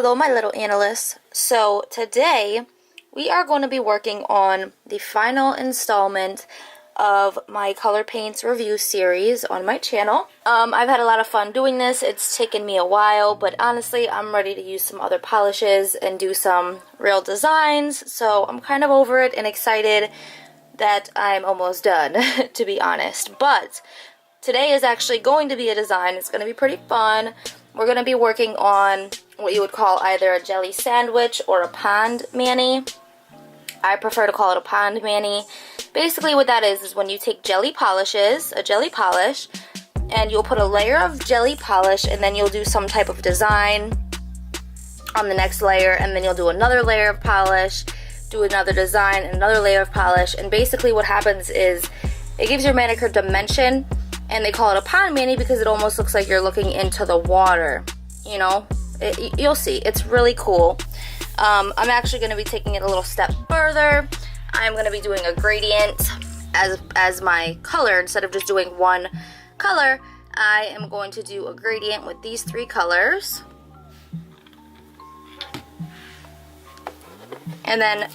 Hello my little analysts. So today we are going to be working on the final installment of my color paints review series on my channel. I've had a lot of fun doing this. It's taken me a while, but honestly I'm ready to use some other polishes and do some real designs, so I'm kind of over it and excited that I'm almost done to be honest. But today is actually going to be a design. It's going to be pretty fun. We're going to be working on what you would call either a jelly sandwich or a pond mani. I prefer to call it a pond mani. Basically what that is when you take jelly polishes, a jelly polish, and you'll put a layer of jelly polish and then you'll do some type of design on the next layer, and then you'll do another layer of polish, do another design, another layer of polish, and basically what happens is it gives your manicure dimension. And they call it a pond mani because it almost looks like you're looking into the water, you know. You'll see, it's really cool. I'm actually going to be taking it a little step further. I'm going to be doing a gradient as my color. Instead of just doing one color, I am going to do a gradient with these three colors. And then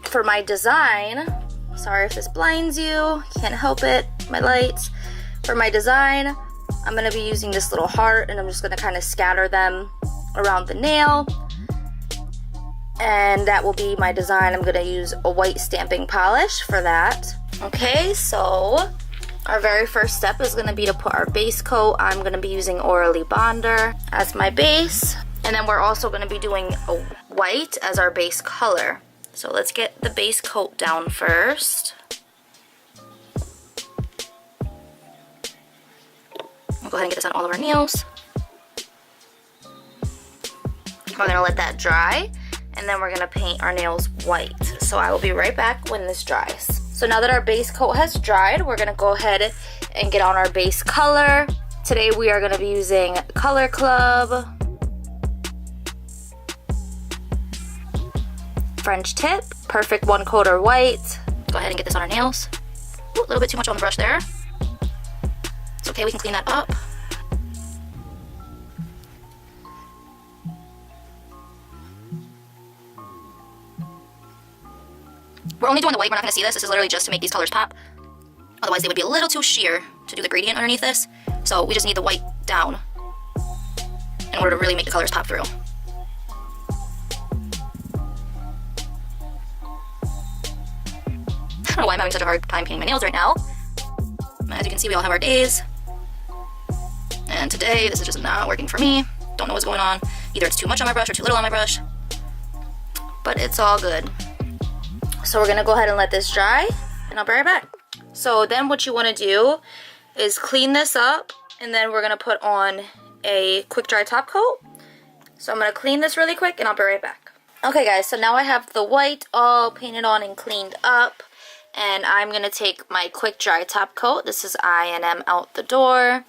for my design, sorry if this blinds you, can't help it, my lights. For my design, I'm going to be using this little heart, and I'm just going to kind of scatter them around the nail. And that will be my design. I'm going to use a white stamping polish for that. Okay, so our very first step is going to be to put our base coat. I'm going to be using Orly Bonder as my base. And then we're also going to be doing a white as our base color. So let's get the base coat down first. We'll go ahead and get this on all of our nails. We're going to let that dry, and then we're going to paint our nails white. So I will be right back when this dries. So now that our base coat has dried, we're going to go ahead and get on our base color. Today we are going to be using Color Club, French Tip, Perfect One Coater White. Go ahead and get this on our nails. Ooh, a little bit too much on the brush there. It's okay, we can clean that up. We're only doing the white, we're not going to see this. This is literally just to make these colors pop. Otherwise they would be a little too sheer to do the gradient underneath this. So we just need the white down in order to really make the colors pop through. I don't know why I'm having such a hard time painting my nails right now. As you can see, we all have our days. And today, this is just not working for me. Don't know what's going on. Either it's too much on my brush or too little on my brush. But it's all good. So we're going to go ahead and let this dry, and I'll be right back. So then what you want to do is clean this up, and then we're going to put on a quick dry top coat. So I'm going to clean this really quick, and I'll be right back. Okay guys, so now I have the white all painted on and cleaned up. And I'm going to take my quick dry top coat. This is I&M Out the Door.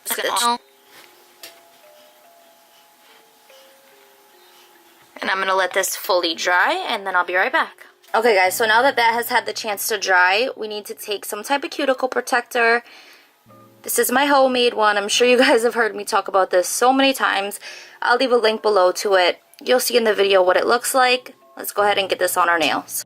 And I'm going to let this fully dry, and then I'll be right back. Okay guys, so now that that has had the chance to dry, we need to take some type of cuticle protector. This is my homemade one. I'm sure you guys have heard me talk about this so many times. I'll leave a link below to it. You'll see in the video what it looks like. Let's go ahead and get this on our nails.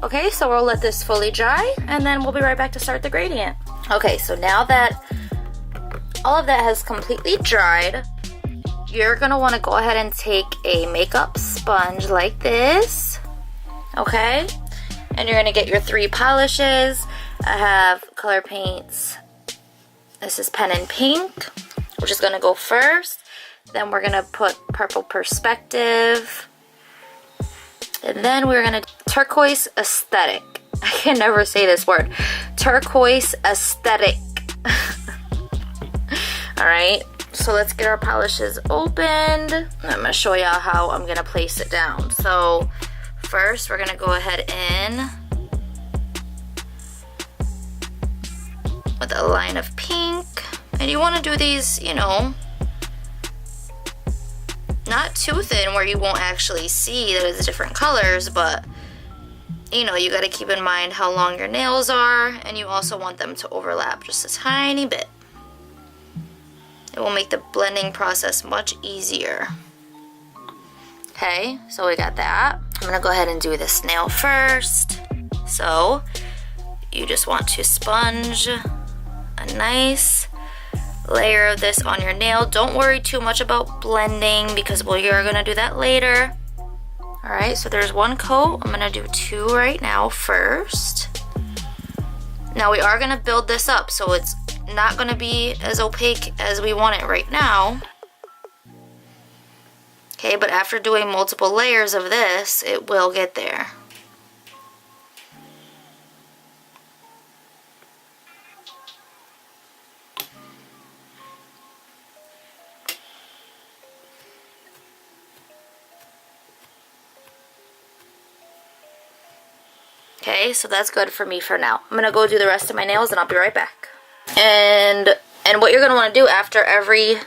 Okay, so we'll let this fully dry, and then we'll be right back to start the gradient. Okay, so now that all of that has completely dried, you're gonna wanna go ahead and take a makeup sponge like this, okay? And you're gonna get your 3 polishes. I have color paints. This is Pen and Pink, which is gonna go first. Then we're gonna put Purple Perspective. And then we're gonna Turquoise Aesthetic. I can never say this word. Turquoise Aesthetic. Alright, so let's get our polishes opened. I'm gonna show y'all how I'm gonna place it down. So first we're gonna go ahead in with a line of pink. And you wanna do these, you know, not too thin where you won't actually see that it's different colors, but you know, you gotta keep in mind how long your nails are, and you also want them to overlap just a tiny bit. It will make the blending process much easier. Okay, so we got that. I'm gonna go ahead and do this nail first. So you just want to sponge a nice layer of this on your nail. Don't worry too much about blending because we are gonna do that later. Alright, so there's 1 coat. I'm gonna do 2 right now first. Now we are gonna build this up so it's not gonna be as opaque as we want it right now. Okay, but after doing multiple layers of this, it will get there. Okay, so that's good for me for now. I'm gonna go do the rest of my nails and I'll be right back. And what you're gonna wanna do after every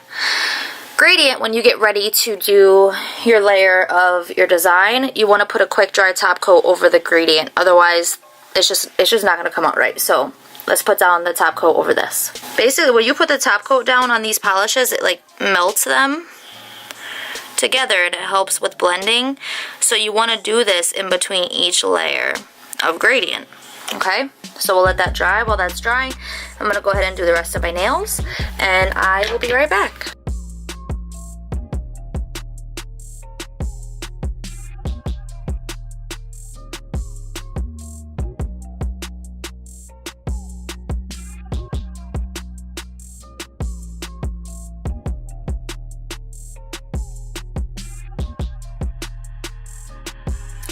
gradient, when you get ready to do your layer of your design, you wanna put a quick dry top coat over the gradient. Otherwise, it's just not gonna come out right. So let's put down the top coat over this. Basically, when you put the top coat down on these polishes, it like melts them together and it helps with blending. So you wanna do this in between each layer of gradient. Okay, so we'll let that dry. While that's drying, I'm gonna go ahead and do the rest of my nails and I will be right back.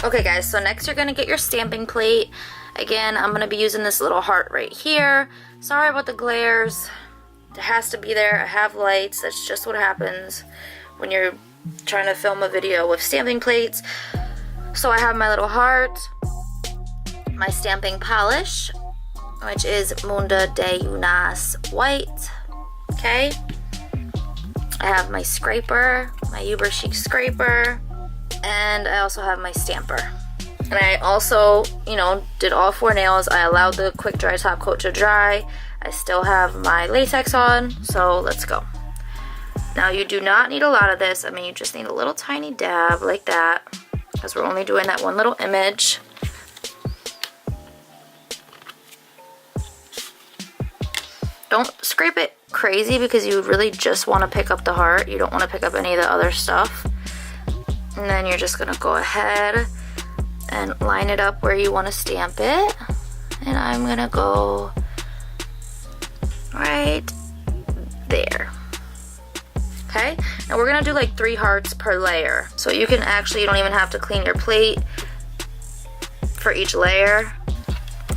Okay guys, so next you're gonna get your stamping plate. Again, I'm gonna be using this little heart right here. Sorry about the glares. It has to be there. I have lights. That's just what happens when you're trying to film a video with stamping plates. So I have my little heart, my stamping polish, which is Munda de Unas White. Okay. I have my scraper, my Uber Chic scraper, and I also have my stamper. And I also, you know, did all 4 nails. I allowed the quick dry top coat to dry. I still have my latex on, so let's go. Now you do not need a lot of this. I mean, you just need a little tiny dab like that, because we're only doing that one little image. Don't scrape it crazy because you really just want to pick up the heart. You don't want to pick up any of the other stuff. And then you're just gonna go ahead and line it up where you want to stamp it. And I'm gonna go right there. Okay, now we're gonna do like 3 hearts per layer. So you can actually, you don't even have to clean your plate for each layer.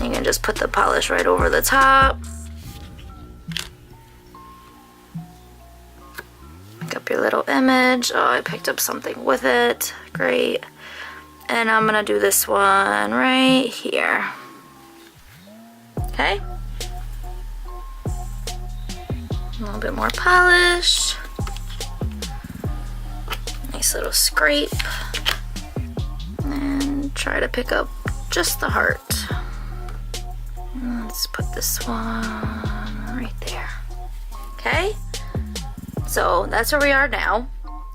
You can just put the polish right over the top. Pick up your little image. Oh, I picked up something with it. Great. And I'm gonna do this one right here. Okay. A little bit more polish. Nice little scrape. And try to pick up just the heart. Let's put this one right there. Okay. So that's where we are now.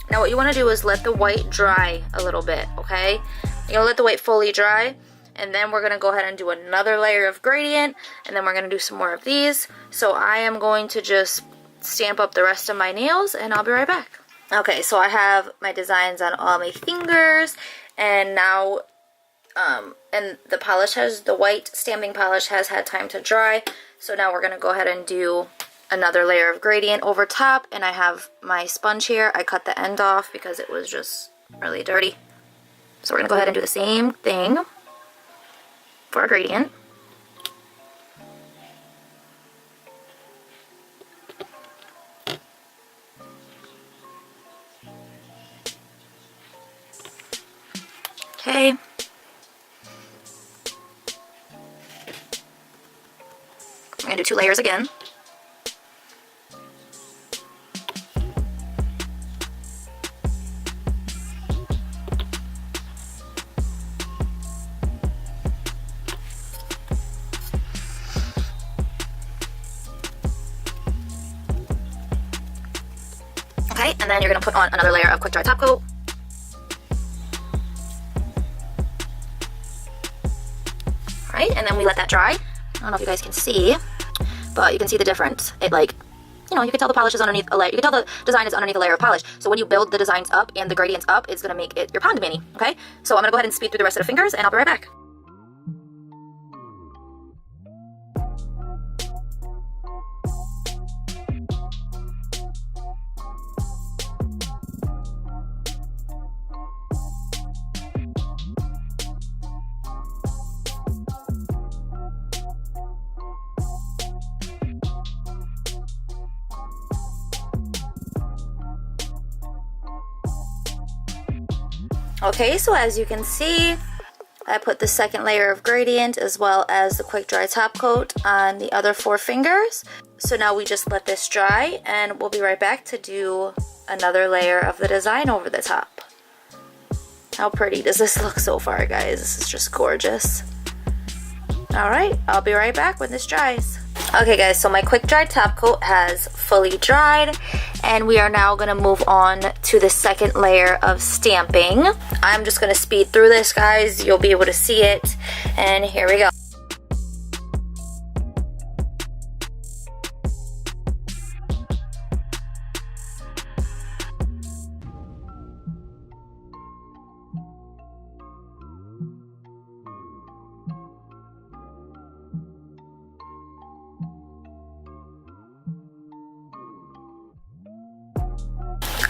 Now what you want to do is let the white dry a little bit, okay? You're gonna let the white fully dry, and then we're gonna go ahead and do another layer of gradient, and then we're gonna do some more of these. So I am going to just stamp up the rest of my nails, and I'll be right back. Okay, so I have my designs on all my fingers, and now, and the polish the white stamping polish has had time to dry, so now we're going to go ahead and do another layer of gradient over top, and I have my sponge here. I cut the end off because it was just really dirty. So we're going to go ahead and do the same thing for our gradient. Okay. We're going to do 2 layers again. Okay, and then you're going to put on another layer of quick dry top coat. Alright, and then we let that dry. I don't know if you guys can see, but you can see the difference. It, like, you know, you can tell the polish is underneath a layer. You can tell the design is underneath a layer of polish. So when you build the designs up and the gradients up, it's going to make it your pond mini, okay? So I'm going to go ahead and speed through the rest of the fingers, and I'll be right back. Okay, so as you can see, I put the second layer of gradient as well as the quick dry top coat on the other 4 fingers. So now we just let this dry, and we'll be right back to do another layer of the design over the top. How pretty does this look so far, guys? This is just gorgeous. Alright, I'll be right back when this dries. Okay guys, so my quick dry top coat has fully dried, and we are now going to move on to the second layer of stamping. I'm just going to speed through this, guys. You'll be able to see it, and here we go.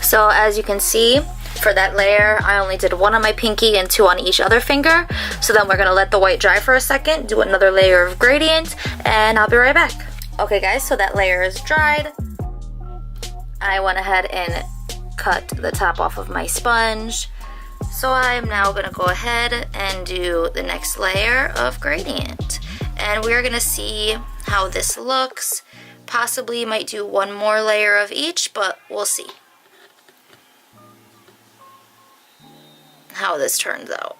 So as you can see, for that layer, I only did 1 on my pinky and 2 on each other finger. So then we're going to let the white dry for a second, do another layer of gradient, and I'll be right back. Okay guys, so that layer is dried. I went ahead and cut the top off of my sponge. So I'm now going to go ahead and do the next layer of gradient. And we're going to see how this looks. Possibly might do 1 more layer of each, but we'll see how this turns out.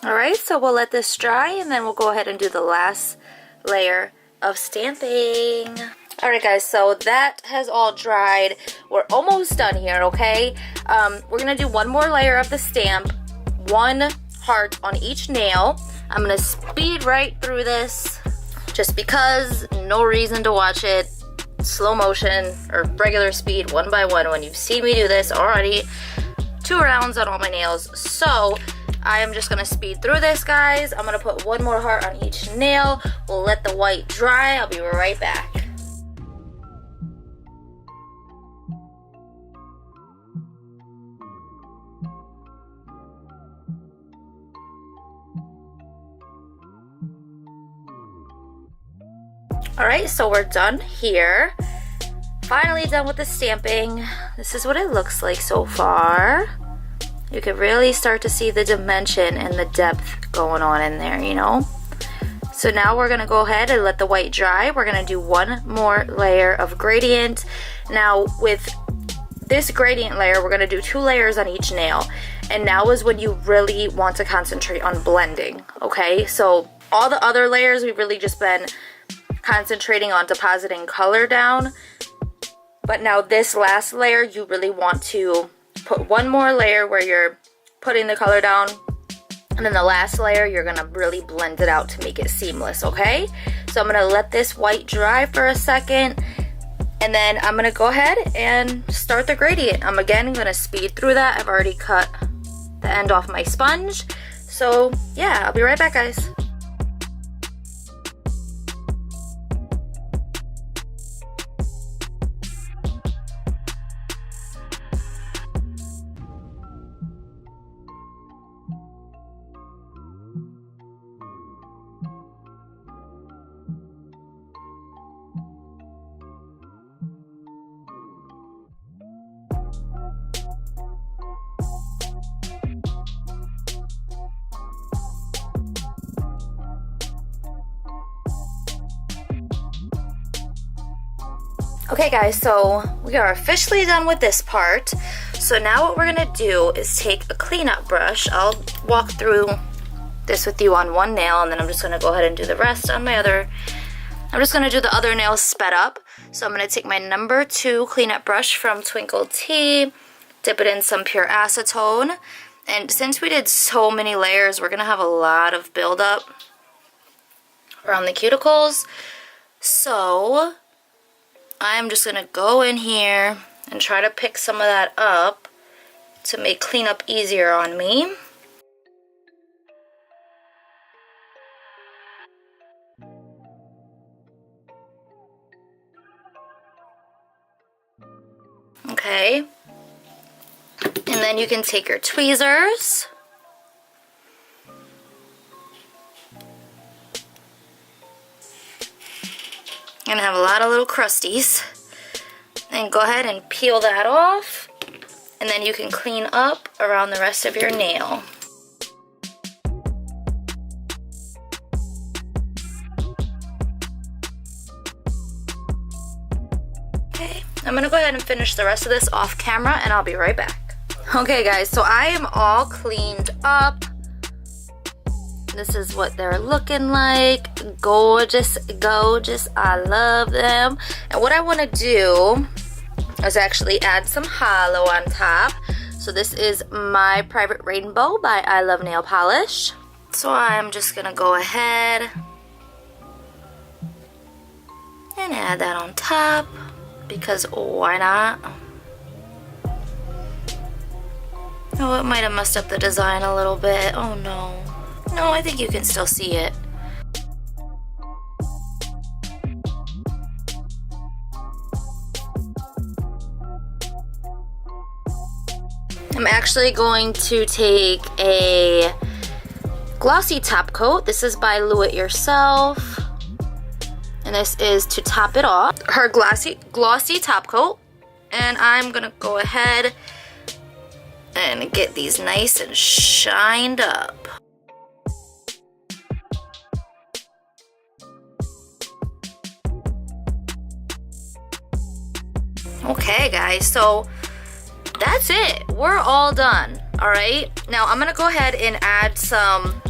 Alright, so we'll let this dry, and then we'll go ahead and do the last layer of stamping. Alright guys, so that has all dried. We're almost done here, okay? We're going to do 1 more layer of the stamp, 1 heart on each nail. I'm going to speed right through this just because, no reason to watch it slow motion or regular speed 1 by 1 when you've seen me do this already 2 rounds on all my nails. So I am just going to speed through this, guys. I'm going to put 1 more heart on each nail. We'll let the white dry. I'll be right back. Alright, so we're done here. Finally done with the stamping. This is what it looks like so far. You can really start to see the dimension and the depth going on in there, you know? So now we're gonna go ahead and let the white dry. We're gonna do one more layer of gradient. Now with this gradient layer, we're gonna do 2 layers on each nail. And now is when you really want to concentrate on blending, okay? So all the other layers, we've really just been concentrating on depositing color down. But now this last layer, you really want to put one more layer where you're putting the color down. And then the last layer, you're gonna really blend it out to make it seamless, okay? So I'm gonna let this white dry for a second, and then I'm gonna go ahead and start the gradient. I'm again gonna speed through that. I've already cut the end off my sponge. So yeah, I'll be right back, guys. Okay guys, so we are officially done with this part. So now what we're gonna do is take a cleanup brush. I'll walk through this with you on one nail, and then I'm just gonna go ahead and do the rest on my other. I'm just gonna do the other nails sped up. So I'm gonna take my number 2 cleanup brush from Twinkle Tea, dip it in some pure acetone, and since we did so many layers, we're gonna have a lot of buildup around the cuticles. So I'm just gonna go in here and try to pick some of that up to make cleanup easier on me. Okay. And then you can take your tweezers. Gonna have a lot of little crusties, and go ahead and peel that off, and then you can clean up around the rest of your nail. Okay, I'm gonna go ahead and finish the rest of this off camera, and I'll be right back. Okay guys, so I am all cleaned up. This is what they're looking like. Gorgeous, gorgeous. I love them. And what I want to do is actually add some halo on top. So this is my Private Rainbow by I Love Nail Polish. So I'm just going to go ahead and add that on top, because why not? Oh, it might have messed up the design a little bit. Oh no. No, I think you can still see it. I'm actually going to take a glossy top coat. This is by Do It Yourself, and this is to top it off. Her glossy top coat, and I'm gonna go ahead and get these nice and shined up. Okay guys, so that's it. We're all done. Alright, now I'm gonna go ahead and add some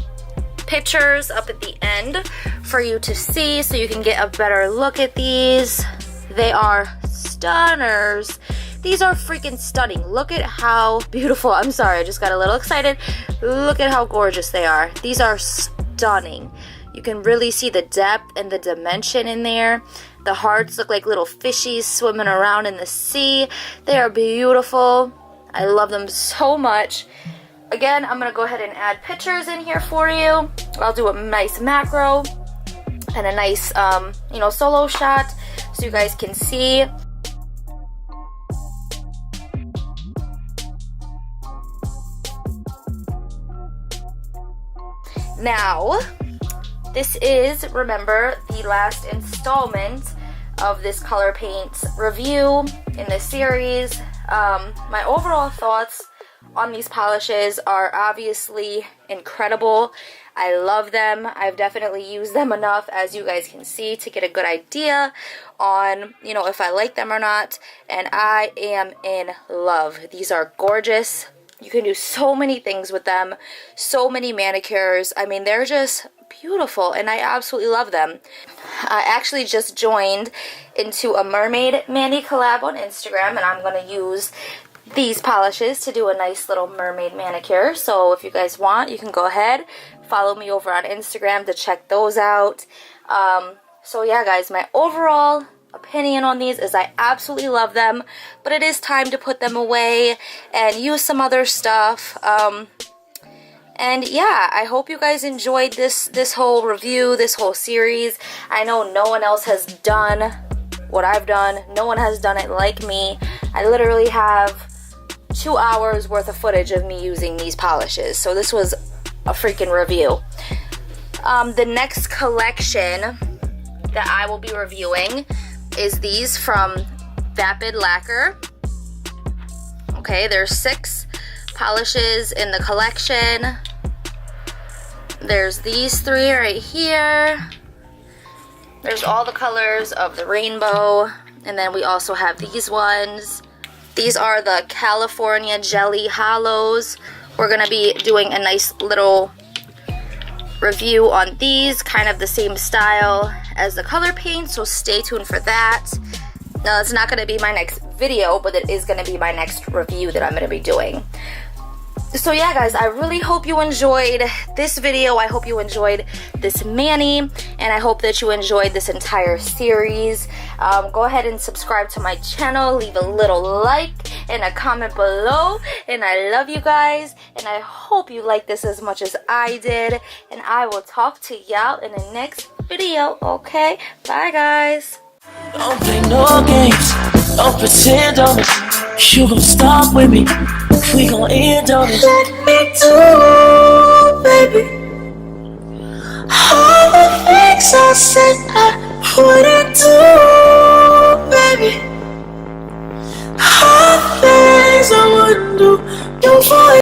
pictures up at the end for you to see, so you can get a better look at these. They are stunners. These are freaking stunning. Look at how beautiful. I'm sorry, I just got a little excited. Look at how gorgeous they are. These are stunning. You can really see the depth and the dimension in there. The hearts look like little fishies swimming around in the sea. They are beautiful. I love them so much. Again, I'm going to go ahead and add pictures in here for you. I'll do a nice macro and a nice, solo shot so you guys can see. Now, this is, remember, the last installment of this color paint review in this series. My overall thoughts on these polishes are obviously incredible. I love them. I've definitely used them enough, as you guys can see, to get a good idea on, you know, if I like them or not. And I am in love. These are gorgeous. You can do so many things with them. So many manicures. I mean, they're just beautiful, and I absolutely love them. I actually just joined into a Mermaid Mandy collab on Instagram, and I'm going to use these polishes to do a nice little mermaid manicure. So if you guys want, you can go ahead, follow me over on Instagram to check those out. So yeah, guys, my overall opinion on these is I absolutely love them, but it is time to put them away and use some other stuff. And yeah, I hope you guys enjoyed this whole review, this whole series. I know no one else has done what I've done. No one has done it like me. I literally have 2 hours worth of footage of me using these polishes. So this was a freaking review. The next collection that I will be reviewing is these from Vapid Lacquer. Okay, there's 6 polishes in the collection. There's these 3 right here. There's all the colors of the rainbow. And then we also have these ones. These are the California Jelly Hollows. We're going to be doing a nice little review on these, kind of the same style as the color paint, so stay tuned for that. Now, it's not going to be my next video, but it is going to be my next review that I'm going to be doing. So yeah, guys, I really hope you enjoyed this video. I hope you enjoyed this mani, and I hope that you enjoyed this entire series. Go ahead and subscribe to my channel, leave a little like and a comment below, and I love you guys, and I hope you like this as much as I did, and I will talk to y'all in the next video. Okay, bye guys. Don't play no games, don't pretend on it. You gon' start with me, we gon' end on it. Let me do, baby, all the things I said I wouldn't do, baby. All the things I wouldn't do, you for